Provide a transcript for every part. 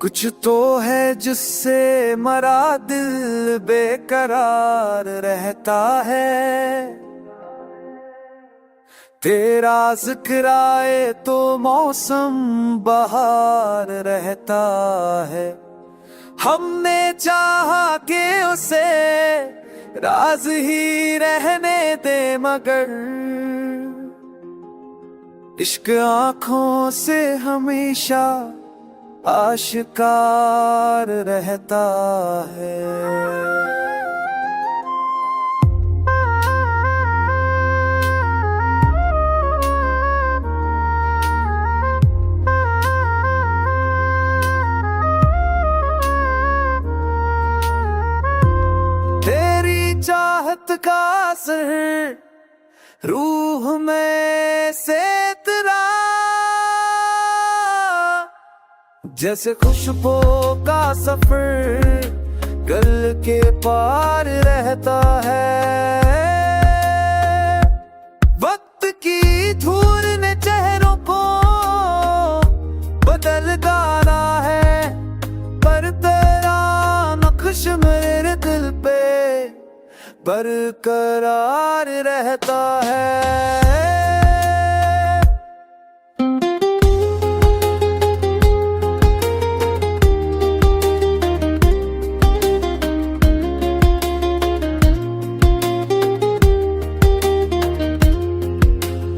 कुछ तो है जिससे मरा दिल बेकरार रहता है। तेरा जिक्र आए तो मौसम बहार रहता है। हमने चाहा कि उसे राज ही रहने दे, मगर इश्क आँखों से हमेशा आशिकार रहता है। तेरी चाहत का असर रूह में से तेरा, जैसे खुशबू का सफर गल के पार रहता है। वक्त की धूल ने चेहरों को बदल डाला है, पर तेरा नक्श मेरे दिल पे बरकरार रहता है।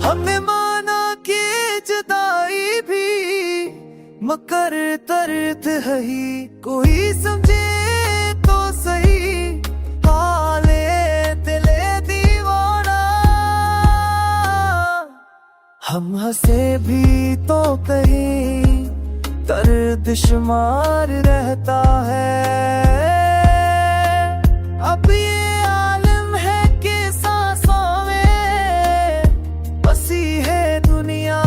हमने माना कि जुदाई भी मकर दर्द है ही, कोई समझे तो सही हाले दिले दीवाना। हम हंसे भी तो कहीं दर्द शुमार रहता है। अब ये आलम है कि सांसों में बसी है दुनिया,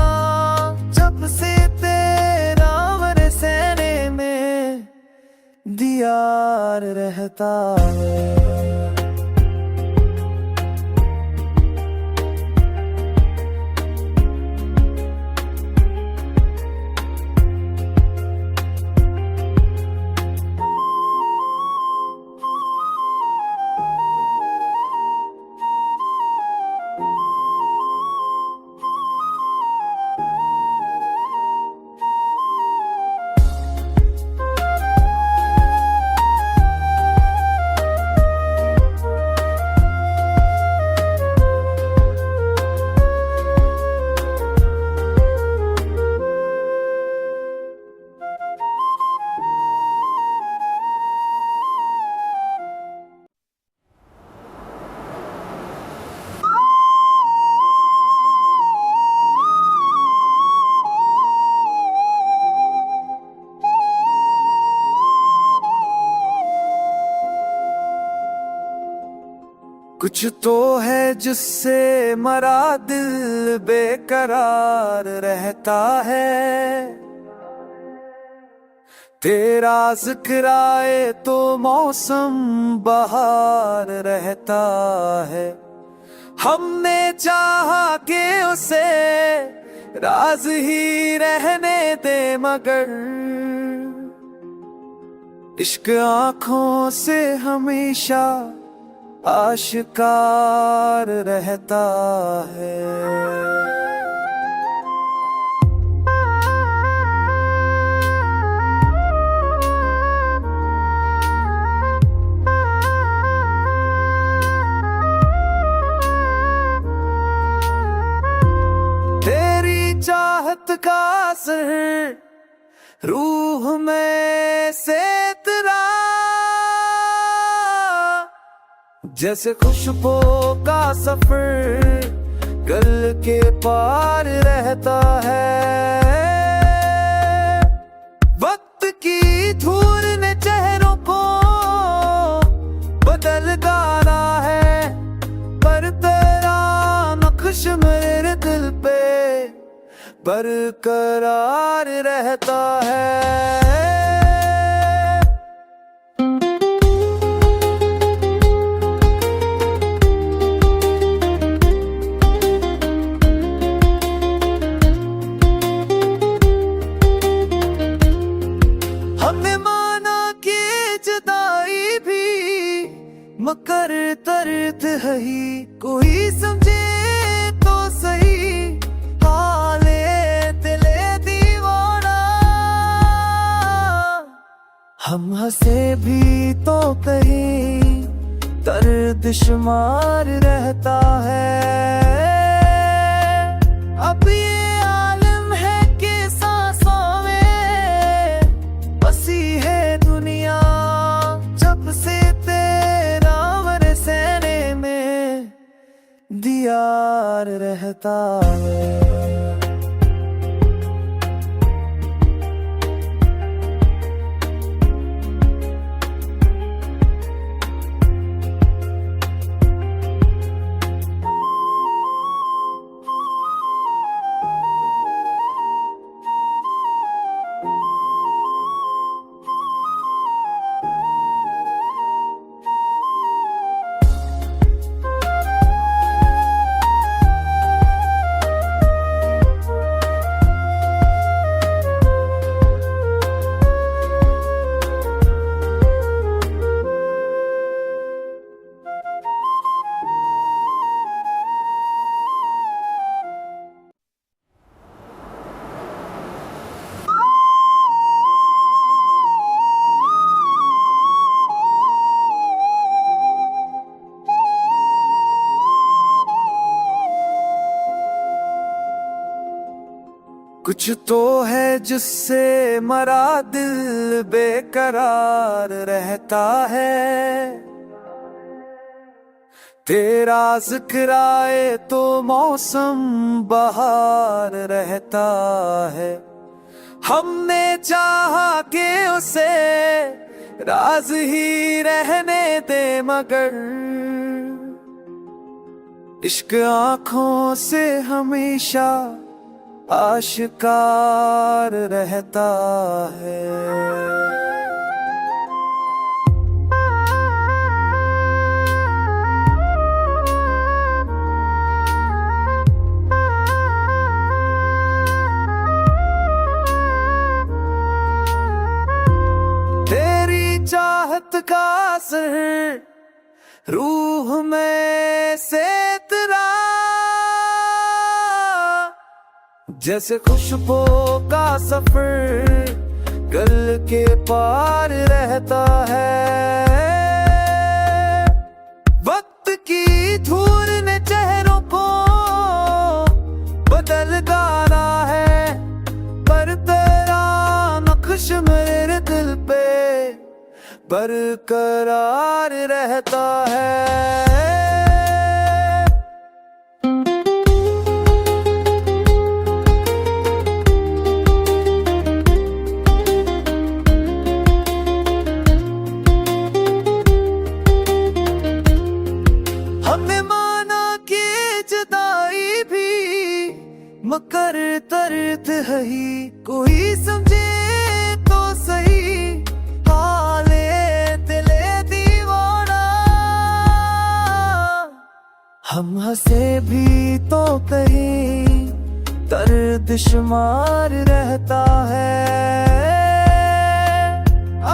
जब से तेरा मेरे सहने में दियार रहता है। कुछ तो है जिससे मरा दिल बेकरार रहता है। तेरा जिक्र आए तो मौसम बहार रहता है। हमने चाहा कि उसे राज ही रहने दे, मगर इश्क आँखों से हमेशा आशिकार रहता है। तेरी चाहत का असर रूह में से तेरा, जैसे खुशबू का सफर गल के पार रहता है। वक्त की धूल ने चेहरों को बदल डाला है, पर तेरा नक्श मेरे दिल पे बरकरार रहता है। ही, कोई समझे तो सही हाले दिले दीवाना। हम हंसे भी तो कहीं दर्द शुमार रहता है। अब ये आलम है कि सांसों में बसी है दुनिया, जब से तेरा मेरे सहने में दीयार रहता है। कुछ तो है जिससे मरा दिल बेकरार रहता है। तेरा जिक्र आए तो मौसम बहार रहता है। हमने चाहा कि उसे राज ही रहने दे, मगर इश्क आँखों से हमेशा आशिकार रहता है। तेरी चाहत का असर रूह में से तेरा, जैसे खुशबू का सफर गल के पार रहता है। वक्त की धूल ने चेहरों को बदल डाला है, पर तेरा नक्श मेरे दिल पे बरकरार रहता है। हमने माना कि जुदाई भी मकर दर्द है ही, कोई समझे तो सही हाले दिले दीवाना। हम हंसे भी तो कहीं दर्द शुमार रहता है।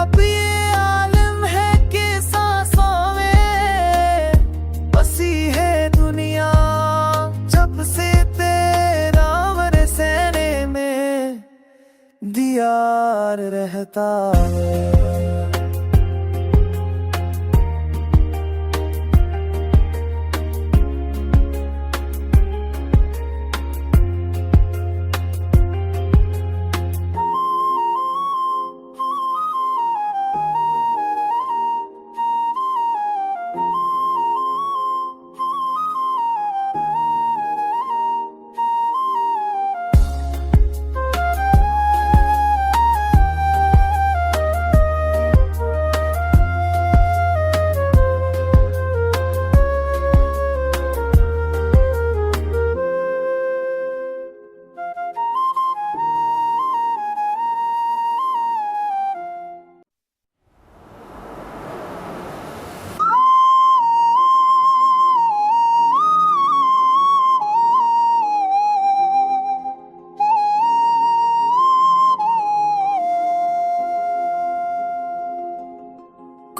अब ये आलम है कि सांसों में बसी है दुनिया, जब से तेरा मेरे सहने में दीयार रहता है।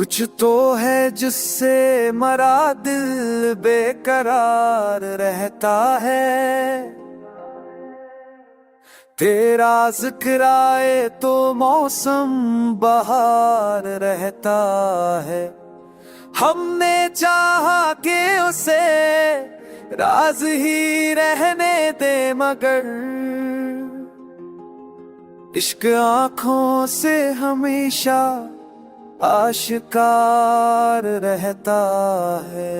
कुछ तो है जिससे मरा दिल बेकरार रहता है। तेरा जिक्र आए तो मौसम बहार रहता है। हमने चाहा कि उसे राज ही रहने दे, मगर इश्क आँखों से हमेशा आशिकार रहता है।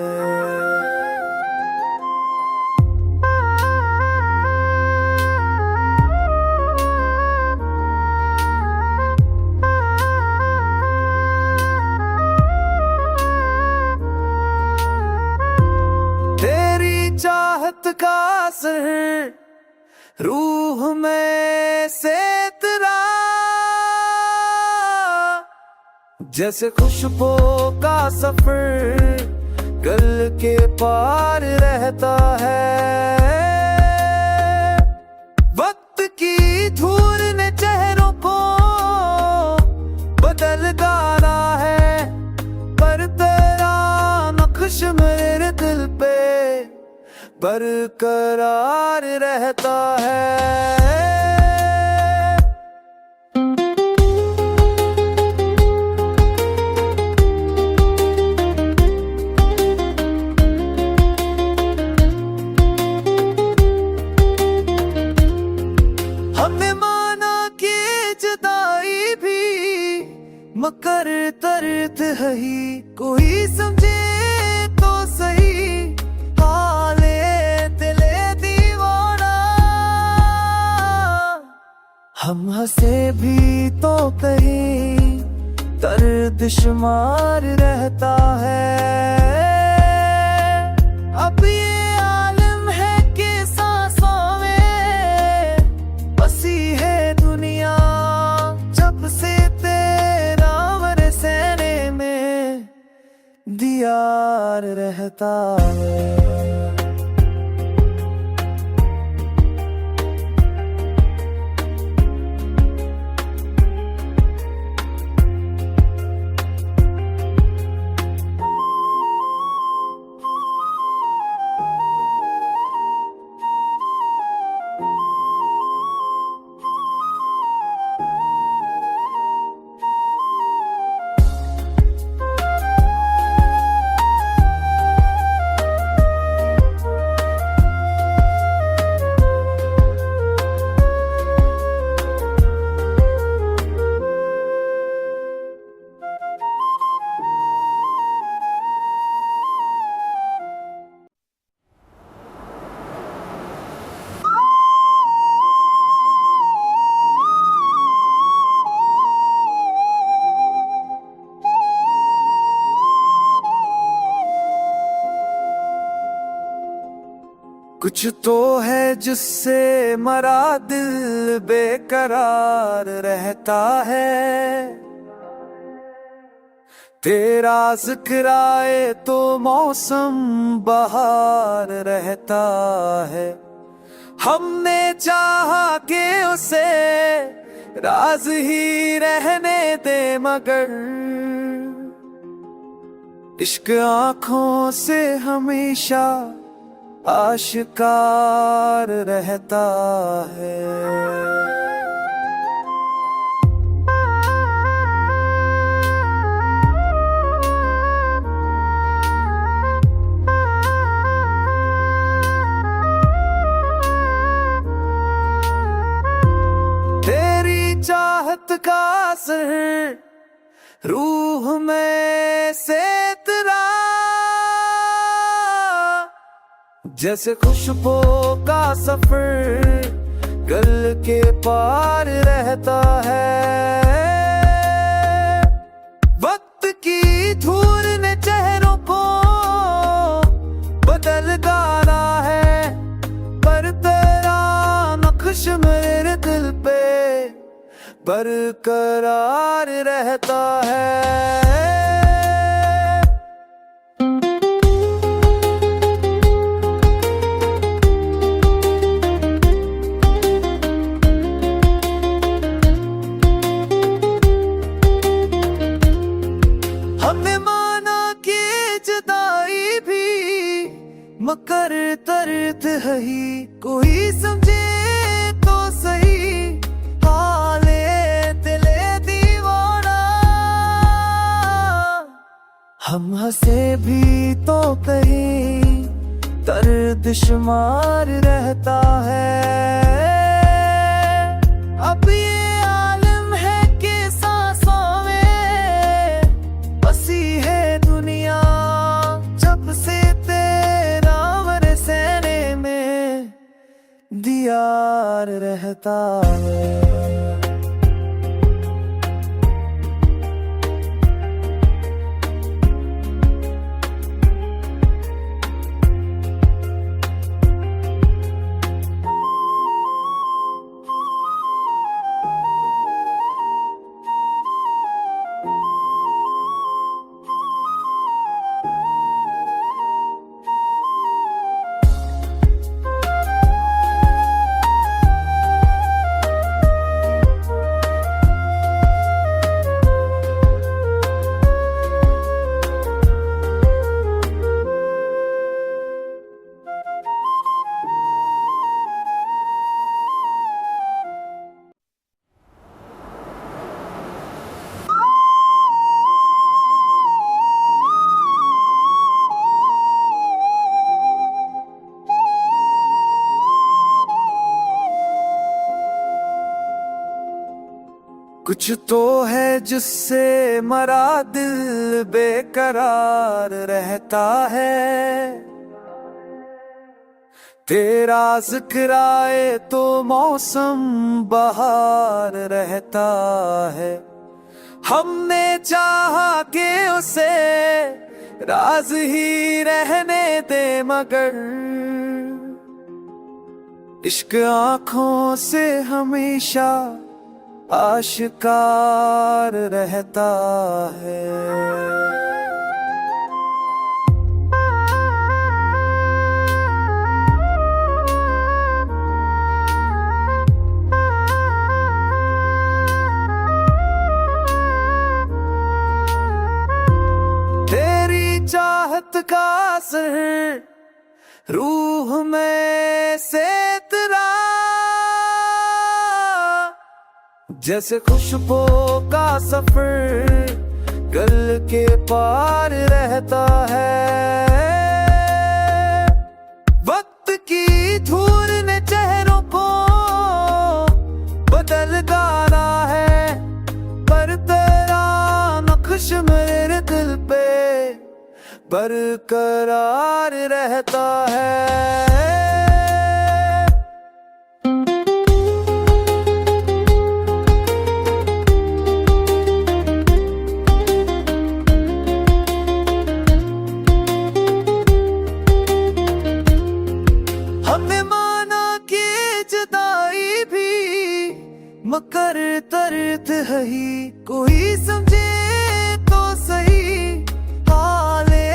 तेरी चाहत का असर रूह में से तेरा, जैसे खुशबू का सफर गल के पार रहता है। वक्त की धूल ने चेहरों को बदल डाला है, पर तेरा नक्श मेरे दिल पे बरकरार रहता है। हमने माना कि जुदाई भी मकर दर्द है ही, कोई समझे तो सही हाले दिले दीवाना। हम हंसे भी तो कहीं दर्द शुमार रहता है। अब ये आलम है कि सांसों में बसी है दुनिया, जब से तेरा मेरे सहने में दियार रहता है। कुछ तो है जिससे मरा दिल बेकरार रहता है। तेरा जिक्र आए तो मौसम बहार रहता है। हमने चाहा कि उसे राज ही रहने दे, मगर इश्क आँखों से हमेशा आशिकार रहता है। तेरी चाहत का असर रूह में से तेरा, जैसे खुशबू का सफर गल के पार रहता है। वक्त की धूल ने चेहरों को बदल डाला है, पर तेरा नक्श मेरे दिल पे बरकरार रहता है। दर्द है ही कोई समझे तो सही, हाले दिले दीवाना। हम हंसे भी तो कहीं दर्द शुमार रहता है। अब ये आलम है कि सांसों में बसी है दुनिया, जब से तेरा मेरे सहने में दियार रहता है। कुछ तो है जिससे मरा दिल बेकरार रहता है। तेरा जिक्र आए तो मौसम बहार रहता है। हमने चाहा कि उसे राज ही रहने दे, मगर इश्क आँखों से हमेशा आशिकार रहता है। तेरी चाहत का असर रूह में से तेरा, जैसे खुशबू का सफर गल के पार रहता है। वक्त की धूल ने चेहरों को बदल डाला है, पर तेरा नक्श मेरे दिल पे बरकरार रहता है। मगर दर्द है ही कोई समझे तो सही, हाले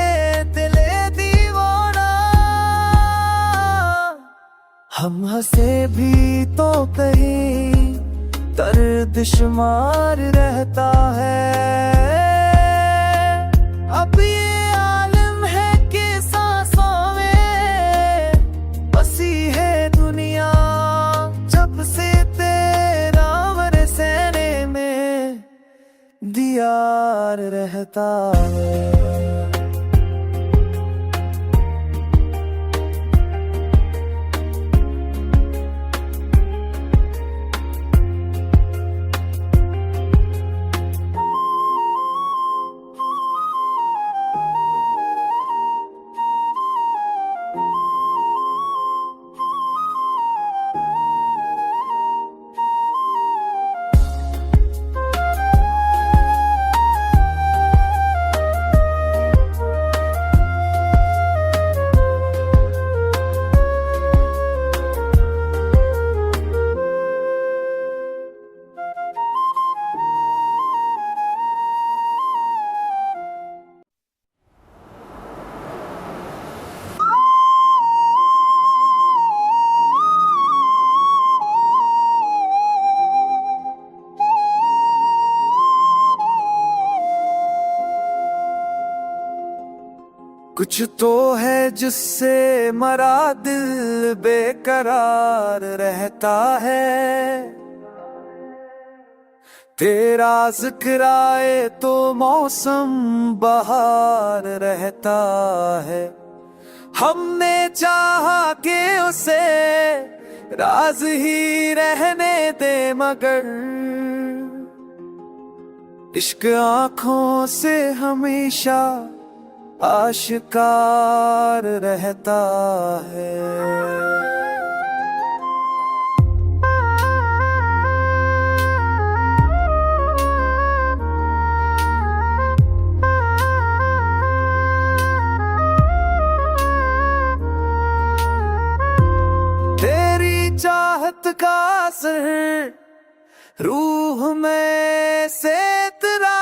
दिले दीवाना। हम हंसे भी तो कहीं दर्द शुमार रहता है। अब ये आलम है कि सांसों में बसी है दुनिया, जब से दियार रहता है। कुछ तो है जिससे मरा दिल बेकरार रहता है। तेरा जिक्र आए तो मौसम बहार रहता है। हमने चाहा कि उसे राज ही रहने दे, मगर इश्क आँखों से हमेशा आशिकार रहता है। तेरी चाहत का असर रूह में से तेरा,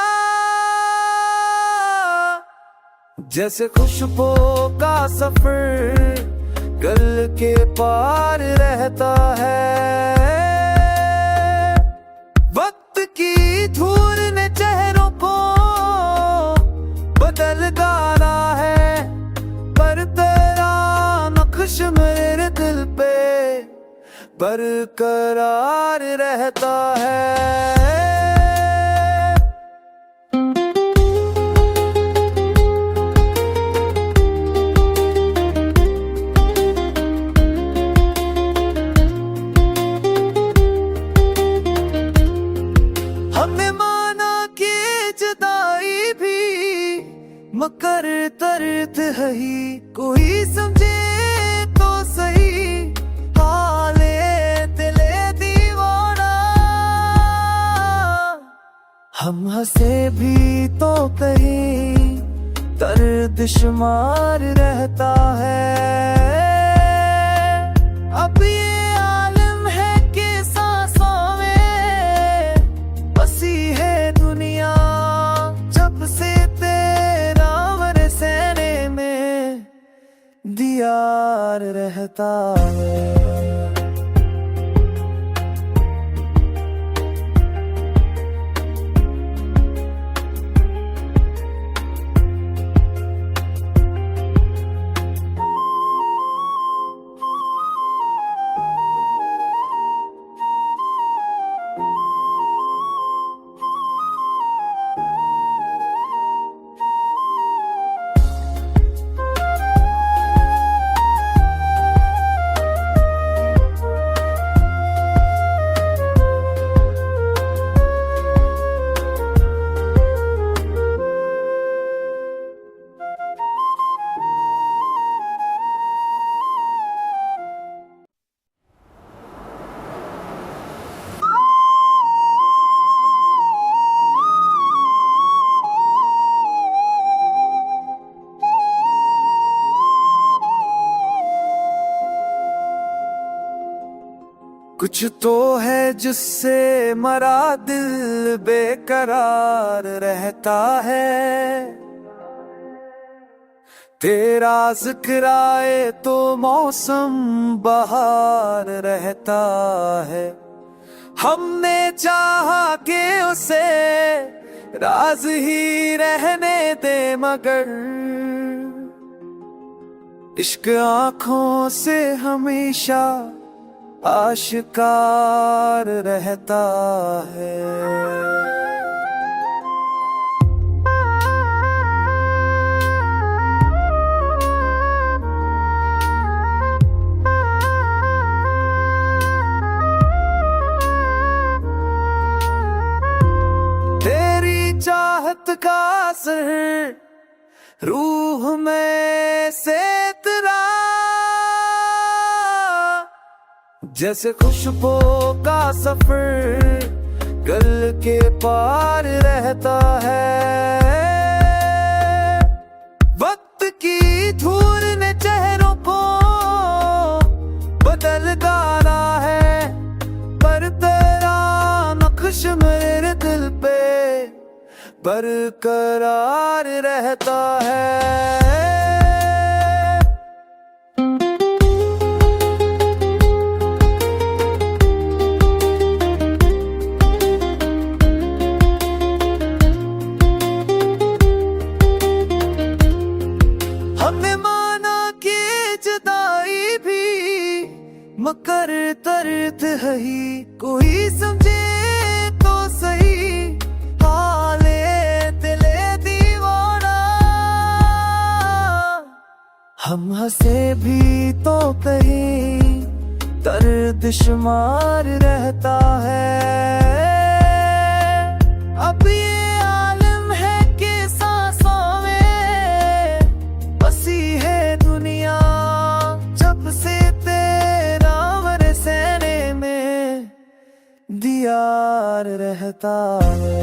जैसे खुशबू का सफर गल के पार रहता है। वक्त की धूल ने चेहरों को बदल डाला है, पर तेरा नक्श मेरे दिल पे बरकरार रहता है। हमने माना कि जुदाई भी मकर दर्द है ही, कोई समझे तो सही हाले दिले दीवाना। हम हंसे भी तो कहीं दर्द शुमार रहता है। अब ये आलम है कि सांसों में बसी है दुनिया, जब से तेरा बरसने में दियार रहता है। कुछ तो है जिससे मरा दिल बेकरार रहता है। तेरा जिक्र आए तो मौसम बहार रहता है। हमने चाहा कि उसे राज ही रहने दे, मगर इश्क आँखों से हमेशा आशिकार रहता है। तेरी चाहत का असर रूह में से तेरा, जैसे खुशबू का सफर गल के पार रहता है। वक्त की धूल ने चेहरों को बदल डाला है, पर तेरा नक्श मेरे दिल पे बरकरार रहता है। हम हंसे भी तो कहीं दर्द शुमार रहता है। अब ये आलम है कि सांसों में बसी है दुनिया, जब से तेरा मेरे सीने में दियार रहता है।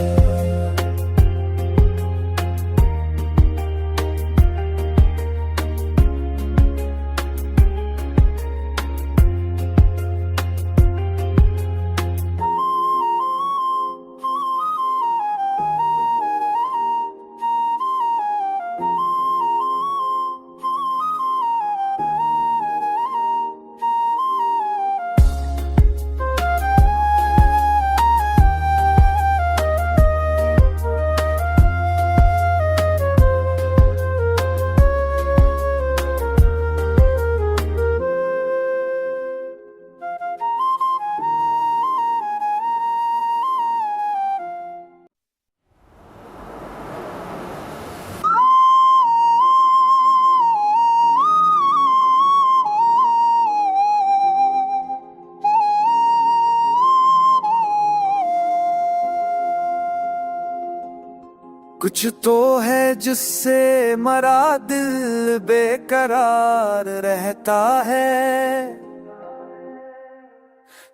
कुछ तो है जिससे मरा दिल बेकरार रहता है।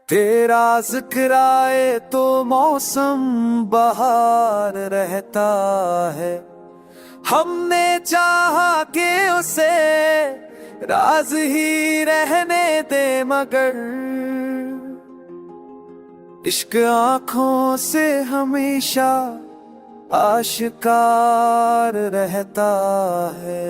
तेरा जिक्र आए तो मौसम बहार रहता है। हमने चाहा कि उसे राज ही रहने दे, मगर इश्क आँखों से हमेशा आशिकार रहता है।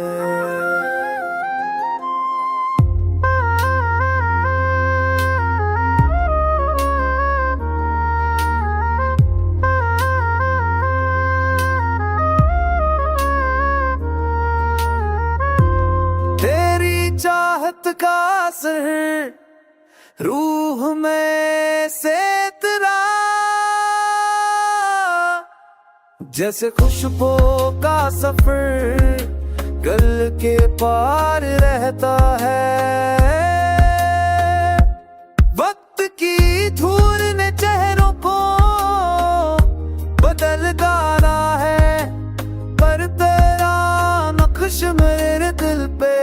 तेरी चाहत का असर रूह में से तेरा, जैसे खुशबू का सफर गल के पार रहता है। वक्त की धूल ने चेहरों को बदल डाला है, पर तेरा नक्श मेरे दिल पे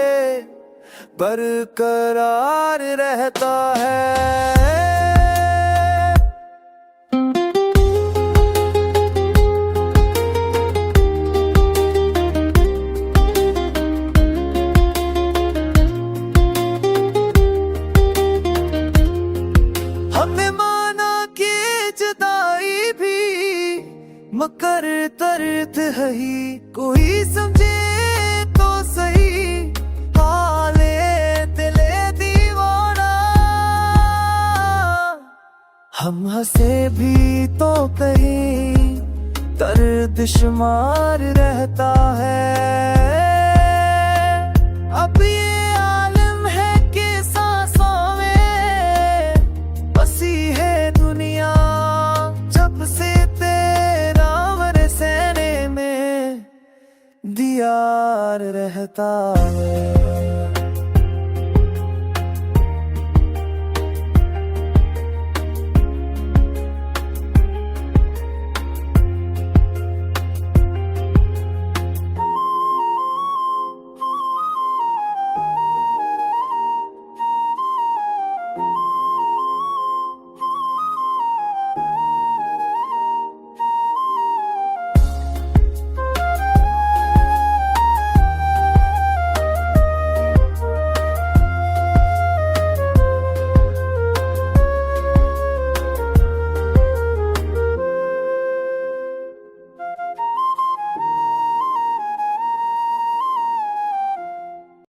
बरकरार रहता है। मगर दर्द है ही, कोई समझे तो सही हाले दिले दीवाना। हम हंसे भी तो कहीं दर्द शुमार रहता है। अब ये आलम है कि सांसों में बसी है दुनिया, जब से दियार रहता है।